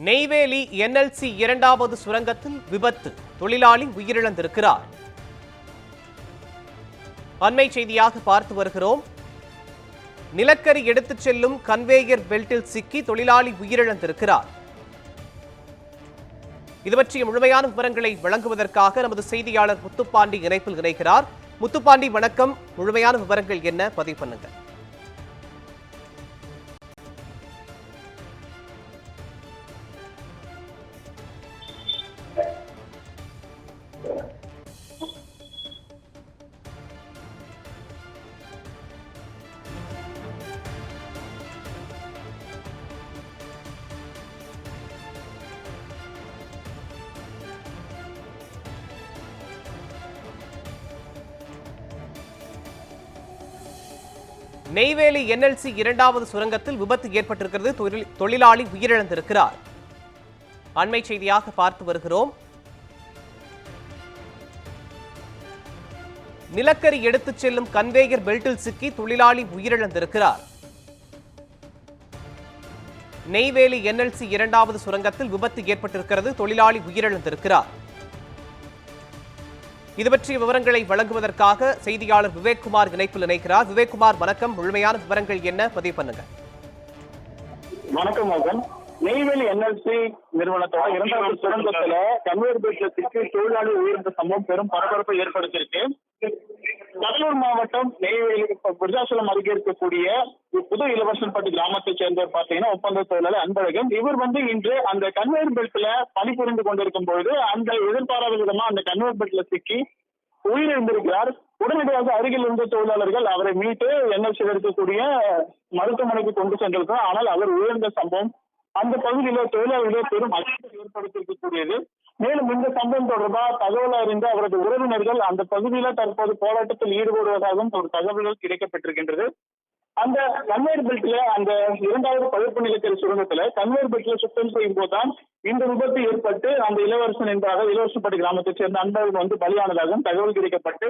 Neyveli NLC இரண்டாவது சுரங்கத்தில் விபத்து, தொழிலாளி உயிரிழந்திருக்கிறார். அண்மை செய்தியாக பார்த்து வருகிறோம். நிலக்கரி எடுத்துச் செல்லும் கன்வேயர் பெல்ட்டில் சிக்கி தொழிலாளி உயிரிழந்திருக்கிறார். இது பற்றிய முழுமையான விவரங்களை வழங்குவதற்காக நமது செய்தியாளர் முத்துப்பாண்டி இணைப்பில் இணைக்கிறார். முத்துப்பாண்டி, வணக்கம். முழுமையான விவரங்கள் என்ன, பதிவு பண்ணுங்க. நெய்வேலி NLC இரண்டாவது சுரங்கத்தில் விபத்து ஏற்பட்டிருக்கிறது. தொழிலாளி உயிரிழந்திருக்கிறார். அண்மை செய்தியாக பார்த்து வருகிறோம். நிலக்கரி எடுத்துச் செல்லும் கன்வேயர் பெல்ட்டில் சிக்கி தொழிலாளி உயிரிழந்திருக்கிறார். நெய்வேலி NLC இரண்டாவது சுரங்கத்தில் விபத்து ஏற்பட்டிருக்கிறது. தொழிலாளி உயிரிழந்திருக்கிறார். இது பற்றிய விவரங்களை வழங்குவதற்காக செய்தியாளர் விவேக்குமார் இணைப்பில் இணைக்கிறார். விவேக்குமார், வணக்கம். முழுமையான விவரங்கள் என்ன, பதிவு பண்ணுங்க. வணக்கம் மோகன். நெய்வேலி NLC நிறுவனத்தோட இரண்டாவது சுரங்கத்துல கன்வேயர் பெல்ட்ல சிக்கி தொழிலாளி உயிரிழந்த சம்பவம் பெரும் பரபரப்பை ஏற்படுத்தியிருக்கு. கடலூர் மாவட்டம் நெய்வேலி விருதாச்சலம் அருகே இருக்கக்கூடிய புது இளவரசன்பட்டி கிராமத்தை சேர்ந்தவர் பார்த்தீங்கன்னா ஒப்பந்த தொழிலாளி அன்பழகன். இவர் இன்று அந்த கன்வேயர் பெல்ட்ல பணிபுரிந்து கொண்டிருக்கும் பொழுது அந்த எதிர்பாராத விதமா அந்த கன்வேயர் பெல்ட்ல சிக்கி உயிரிழந்திருக்கிறார். உடனடியாக அருகில் இருந்த தொழிலாளர்கள் அவரை மீட்டு NLC இருக்கக்கூடிய மருத்துவமனைக்கு கொண்டு சென்றிருக்கிறார். ஆனால் அவர் உயிரிழந்த சம்பவம் அந்த பகுதியில தொழிலாளர்களே பெரும் அச்சத்தை ஏற்படுத்தியிருக்கக்கூடியது. மேலும் இந்த சம்பவம் தொடர்பாக தகவல் அறிந்த அவரது உறவினர்கள் அந்த பகுதியில தற்போது போராட்டத்தில் ஈடுபடுவதாகவும் ஒரு தகவல்கள் கிடைக்கப்பட்டிருக்கின்றது. அந்த கன்வேயர் பெல்ட்ல அந்த இரண்டாவது பழுப்பு நிலக்கரி சுரங்கத்துல கன்வேயர் பெல்ட்ல சுத்தம் செய்யும் போதுதான் இந்த விபத்து ஏற்பட்டு அந்த இளவரசன் என்றாக இளவரசன்பட்டி கிராமத்தை சேர்ந்த அன்பழகன் பலியானதாகவும் தகவல் கிடைக்கப்பட்டு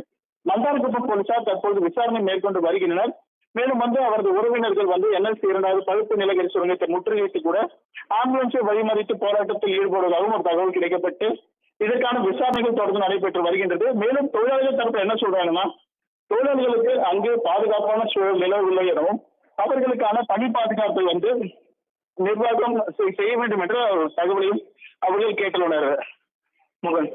மந்தார்குப்பம் போலீசார் தற்போது விசாரணை மேற்கொண்டு வருகின்றனர். மேலும் அவரது உறவினர்கள் NLC இரண்டாவது பழுப்பு நிலக்கரி சுரங்கத்தை முற்றுகையிட்டு கூட ஆம்புலன்ஸை வழிமறித்து போராட்டத்தில் ஈடுபடுவதாகவும் ஒரு தகவல் கிடைக்கப்பட்டு இதற்கான விசாரணைகள் தொடர்ந்து நடைபெற்று வருகின்றது. மேலும் தொழிலாளர்கள் தரப்பு என்ன சொல்றாங்கன்னா, தொழிலாளர்களுக்கு அங்கு பாதுகாப்பான சூழல் நிலவில்லை எனவும் அவர்களுக்கான பணி பாதுகாப்பை நிர்வாகம் செய்ய வேண்டும் என்ற தகவலையும் அவர்கள் கேட்டுள்ளனர். முகன்.